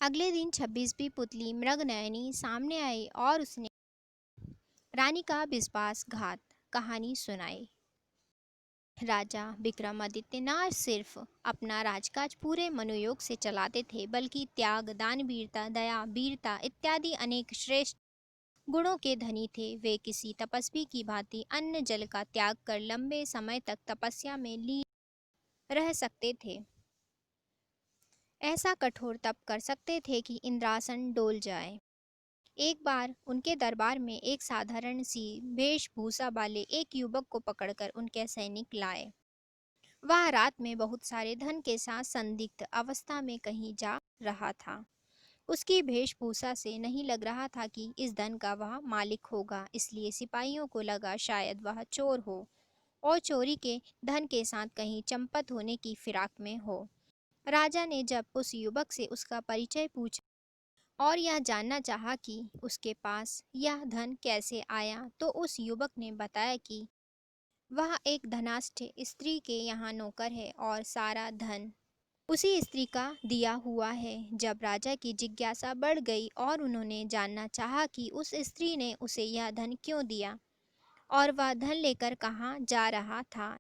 अगले दिन 26वीं पुतली मृगनयनी सामने आई और उसने रानी का विश्वासघात कहानी सुनाई। राजा विक्रमादित्य न सिर्फ अपना राजकाज पूरे मनोयोग से चलाते थे, बल्कि त्याग, दानवीरता, दया, वीरता इत्यादि अनेक श्रेष्ठ गुणों के धनी थे। वे किसी तपस्वी की भांति अन्न जल का त्याग कर लंबे समय तक तपस्या में लीन रह सकते थे। ऐसा कठोर तप कर सकते थे कि इंद्रासन डोल जाए। एक बार उनके दरबार में एक साधारण सी वेशभूषा वाले एक युवक को पकड़कर उनके सैनिक लाए। वह रात में बहुत सारे धन के साथ संदिग्ध अवस्था में कहीं जा रहा था। उसकी वेशभूषा से नहीं लग रहा था कि इस धन का वह मालिक होगा, इसलिए सिपाहियों को लगा शायद वह चोर हो और चोरी के धन के साथ कहीं चंपत होने की फिराक में हो। राजा ने जब उस युवक से उसका परिचय पूछा और यह जानना चाहा कि उसके पास यह धन कैसे आया, तो उस युवक ने बताया कि वह एक धनाढ्य स्त्री के यहाँ नौकर है और सारा धन उसी स्त्री का दिया हुआ है। जब राजा की जिज्ञासा बढ़ गई और उन्होंने जानना चाहा कि उस स्त्री ने उसे यह धन क्यों दिया और वह धन लेकर कहाँ जा रहा था,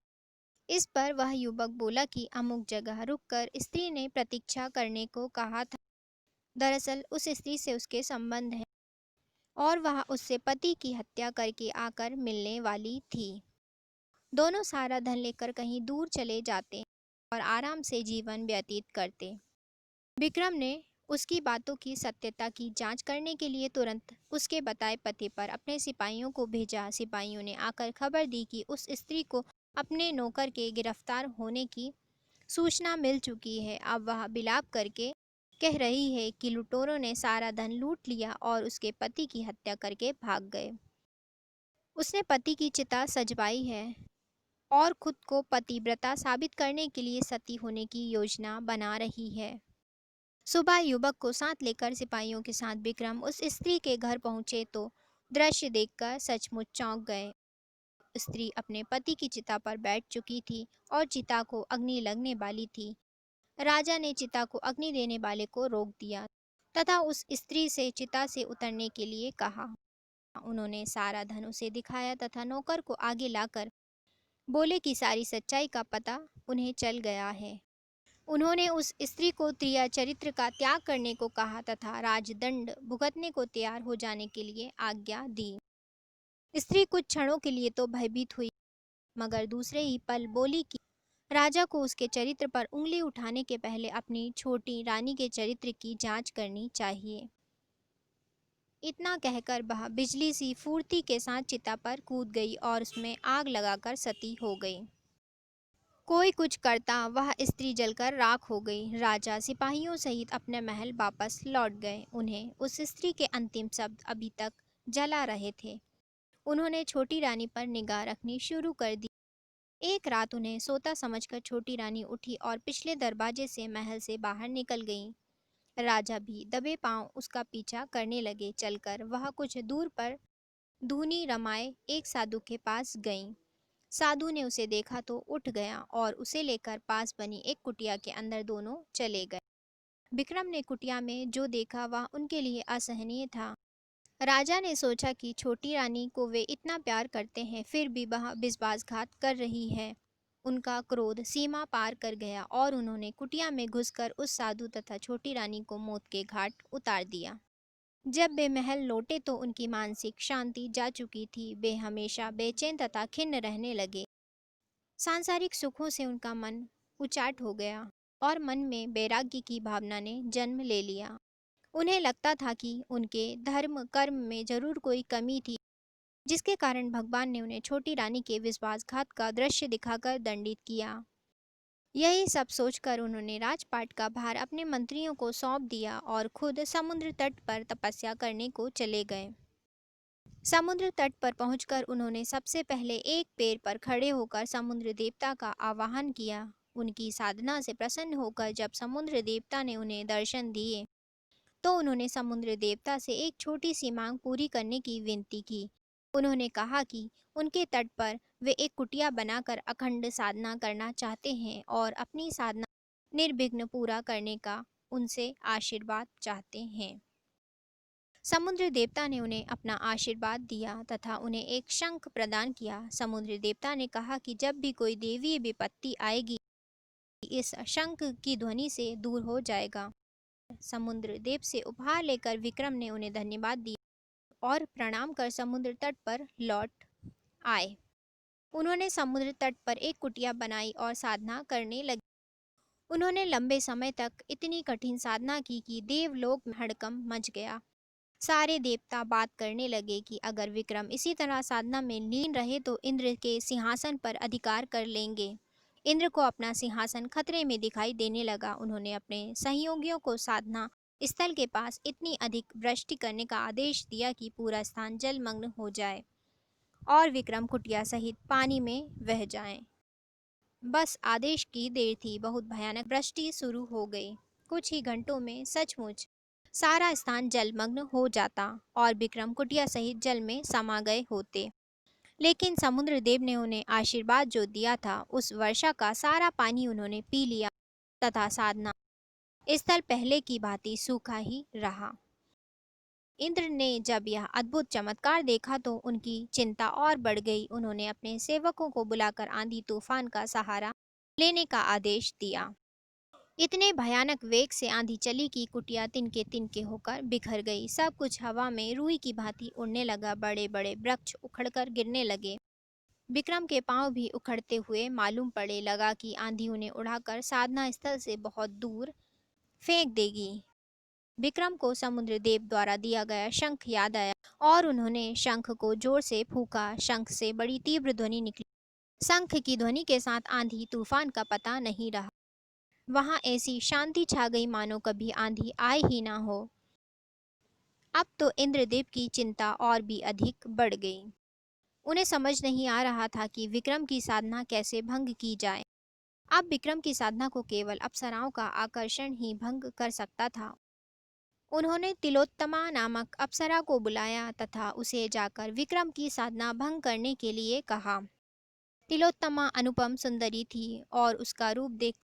इस पर वह युवक बोला कि अमुक जगह रुककर स्त्री ने प्रतीक्षा करने को कहा था। दरअसल उस स्त्री से उसके संबंध हैं और वह उससे पति की हत्या करके आकर मिलने वाली थी। दोनों सारा धन लेकर कहीं दूर चले जाते और आराम से जीवन व्यतीत करते। विक्रम ने उसकी बातों की सत्यता की जांच करने के लिए तुरंत उसके बताए पते पर अपने सिपाहियों को भेजा। सिपाहियों ने आकर खबर दी कि उस स्त्री को अपने नौकर के गिरफ्तार होने की सूचना मिल चुकी है। अब वह विलाप करके कह रही है कि लुटेरों ने सारा धन लूट लिया और उसके पति की हत्या करके भाग गए। उसने पति की चिता सजवाई है और खुद को पतिव्रता साबित करने के लिए सती होने की योजना बना रही है। सुबह युवक को साथ लेकर सिपाहियों के साथ विक्रम उस स्त्री के घर पहुंचे तो दृश्य देखकर सचमुच चौंक गए। स्त्री अपने पति की चिता पर बैठ चुकी थी और चिता को अग्नि लगने वाली थी। राजा ने चिता को अग्नि देने वाले को रोक दिया तथा उस स्त्री से चिता से उतरने के लिए कहा। उन्होंने सारा धन उसे दिखाया तथा नौकर को आगे लाकर बोले कि सारी सच्चाई का पता उन्हें चल गया है। उन्होंने उस स्त्री को त्रिया चरित्र का त्याग करने को कहा तथा राजदंड भुगतने को तैयार हो जाने के लिए आज्ञा दी। स्त्री कुछ क्षणों के लिए तो भयभीत हुई, मगर दूसरे ही पल बोली कि राजा को उसके चरित्र पर उंगली उठाने के पहले अपनी छोटी रानी के चरित्र की जांच करनी चाहिए। इतना कहकर वह बिजली सी फुर्ती के साथ चिता पर कूद गई और उसमें आग लगाकर सती हो गई। कोई कुछ करता वह स्त्री जलकर राख हो गई। राजा सिपाहियों सहित अपने महल वापस लौट गए। उन्हें उस स्त्री के अंतिम शब्द अभी तक जला रहे थे। उन्होंने छोटी रानी पर निगाह रखनी शुरू कर दी। एक रात उन्हें सोता समझकर छोटी रानी उठी और पिछले दरवाजे से महल से बाहर निकल गई। राजा भी दबे पांव उसका पीछा करने लगे। चलकर वह कुछ दूर पर धूनी रमाए एक साधु के पास गईं। साधु ने उसे देखा तो उठ गया और उसे लेकर पास बनी एक कुटिया के अंदर दोनों चले गए। विक्रम ने कुटिया में जो देखा वह उनके लिए असहनीय था। राजा ने सोचा कि छोटी रानी को वे इतना प्यार करते हैं, फिर भी वह विश्वासघात कर रही है। उनका क्रोध सीमा पार कर गया और उन्होंने कुटिया में घुसकर उस साधु तथा छोटी रानी को मौत के घाट उतार दिया। जब वे महल लौटे तो उनकी मानसिक शांति जा चुकी थी। वे हमेशा बेचैन तथा खिन्न रहने लगे। सांसारिक सुखों से उनका मन उचाट हो गया और मन में वैराग्य की भावना ने जन्म ले लिया। उन्हें लगता था कि उनके धर्म कर्म में जरूर कोई कमी थी, जिसके कारण भगवान ने उन्हें छोटी रानी के विश्वासघात का दृश्य दिखाकर दंडित किया। यही सब सोचकर उन्होंने राजपाट का भार अपने मंत्रियों को सौंप दिया और खुद समुद्र तट पर तपस्या करने को चले गए। समुद्र तट पर पहुंचकर उन्होंने सबसे पहले एक पैर पर खड़े होकर समुद्र देवता का आवाहन किया। उनकी साधना से प्रसन्न होकर जब समुद्र देवता ने उन्हें दर्शन दिए तो उन्होंने समुद्र देवता से एक छोटी सी मांग पूरी करने की विनती की। उन्होंने कहा कि उनके तट पर वे एक कुटिया बनाकर अखंड साधना करना चाहते हैं और अपनी साधना निर्विघ्न पूरा करने का उनसे आशीर्वाद चाहते हैं। समुद्र देवता ने उन्हें अपना आशीर्वाद दिया तथा उन्हें एक शंख प्रदान किया। समुद्र देवता ने कहा कि जब भी कोई देवीय विपत्ति आएगी, इस शंख की ध्वनि से दूर हो जाएगा। समुद्र देव से उपहार लेकर विक्रम ने उन्हें धन्यवाद दिया और प्रणाम कर समुद्र तट पर लौट आए। उन्होंने समुद्र तट पर एक कुटिया बनाई और साधना करने लगे। उन्होंने लंबे समय तक इतनी कठिन साधना की कि देवलोक में हड़कंप मच गया। सारे देवता बात करने लगे कि अगर विक्रम इसी तरह साधना में लीन रहे तो इंद्र के सिंहासन पर अधिकार कर लेंगे। इंद्र को अपना सिंहासन खतरे में दिखाई देने लगा। उन्होंने अपने सहयोगियों को साधना स्थल के पास इतनी अधिक वृष्टि करने का आदेश दिया कि पूरा स्थान जलमग्न हो जाए और विक्रम कुटिया सहित पानी में बह जाएं। बस आदेश की देर थी, बहुत भयानक वृष्टि शुरू हो गई। कुछ ही घंटों में सचमुच सारा स्थान जलमग्न हो जाता और विक्रम कुटिया सहित जल में समा गए होते। लेकिन समुद्र देव ने उन्हें आशीर्वाद जो दिया था, उस वर्षा का सारा पानी उन्होंने पी लिया तथा साधना स्थल पहले की भांति सूखा ही रहा। इंद्र ने जब यह अद्भुत चमत्कार देखा तो उनकी चिंता और बढ़ गई। उन्होंने अपने सेवकों को बुलाकर आंधी तूफान का सहारा लेने का आदेश दिया। इतने भयानक वेग से आंधी चली कि कुटिया तिनके तिनके होकर बिखर गई। सब कुछ हवा में रुई की भांति उड़ने लगा। बड़े बड़े वृक्ष उखड़कर गिरने लगे। विक्रम के पांव भी उखड़ते हुए मालूम पड़े लगा कि आंधी उन्हें उड़ाकर साधना स्थल से बहुत दूर फेंक देगी। विक्रम को समुद्र देव द्वारा दिया गया शंख याद आया और उन्होंने शंख को जोर से फूंका। शंख से बड़ी तीव्र ध्वनि निकली। शंख की ध्वनि के साथ आंधी तूफान का पता नहीं रहा। वहां ऐसी शांति छा गई मानो कभी आंधी आए ही ना हो। अब तो इंद्रदेव की चिंता और भी अधिक बढ़ गई। उन्हें समझ नहीं आ रहा था कि विक्रम की साधना कैसे भंग की जाए। अब विक्रम की साधना को केवल अप्सराओं का आकर्षण ही भंग कर सकता था। उन्होंने तिलोत्तमा नामक अप्सरा को बुलाया तथा उसे जाकर विक्रम की साधना भंग करने के लिए कहा। तिलोत्तमा अनुपम सुंदरी थी और उसका रूप देख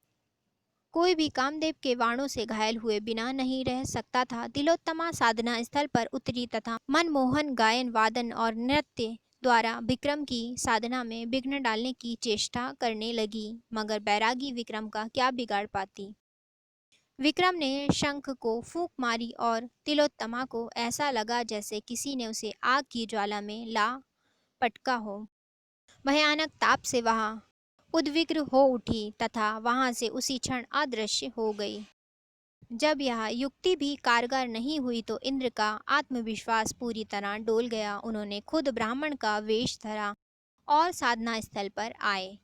कोई भी कामदेव के बाणों से घायल हुए बिना नहीं रह सकता था। तिलोत्तमा साधना स्थल पर उतरी तथा मनमोहन गायन वादन और नृत्य द्वारा विक्रम की साधना में विघ्न डालने की चेष्टा करने लगी, मगर बैरागी विक्रम का क्या बिगाड़ पाती। विक्रम ने शंख को फूंक मारी और तिलोत्तमा को ऐसा लगा जैसे किसी ने उसे आग की ज्वाला में ला पटका हो। भयानक ताप से वह उद्विग्न हो उठी तथा वहां से उसी क्षण अदृश्य हो गई। जब यह युक्ति भी कारगर नहीं हुई तो इंद्र का आत्मविश्वास पूरी तरह डोल गया। उन्होंने खुद ब्राह्मण का वेश धरा और साधना स्थल पर आए।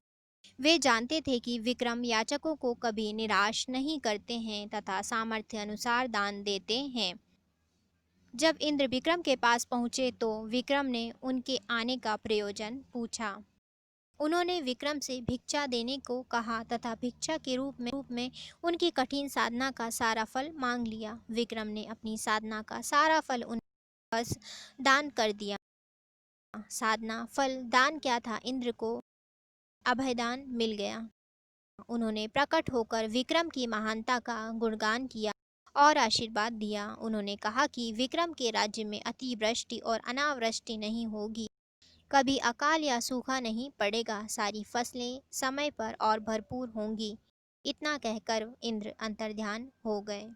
वे जानते थे कि विक्रम याचकों को कभी निराश नहीं करते हैं तथा सामर्थ्य अनुसार दान देते हैं। जब इंद्र विक्रम के पास पहुंचे तो विक्रम ने उनके आने का प्रयोजन पूछा। उन्होंने विक्रम से भिक्षा देने को कहा तथा भिक्षा के रूप में उनकी कठिन साधना का सारा फल मांग लिया। विक्रम ने अपनी साधना का सारा फल उन्हें बस दान कर दिया। साधना फल दान क्या था, इंद्र को अभयदान मिल गया। उन्होंने प्रकट होकर विक्रम की महानता का गुणगान किया और आशीर्वाद दिया। उन्होंने कहा कि विक्रम के राज्य में अतिवृष्टि और अनावृष्टि नहीं होगी, कभी अकाल या सूखा नहीं पड़ेगा, सारी फसलें समय पर और भरपूर होंगी। इतना कहकर इंद्र अंतर्ध्यान हो गए।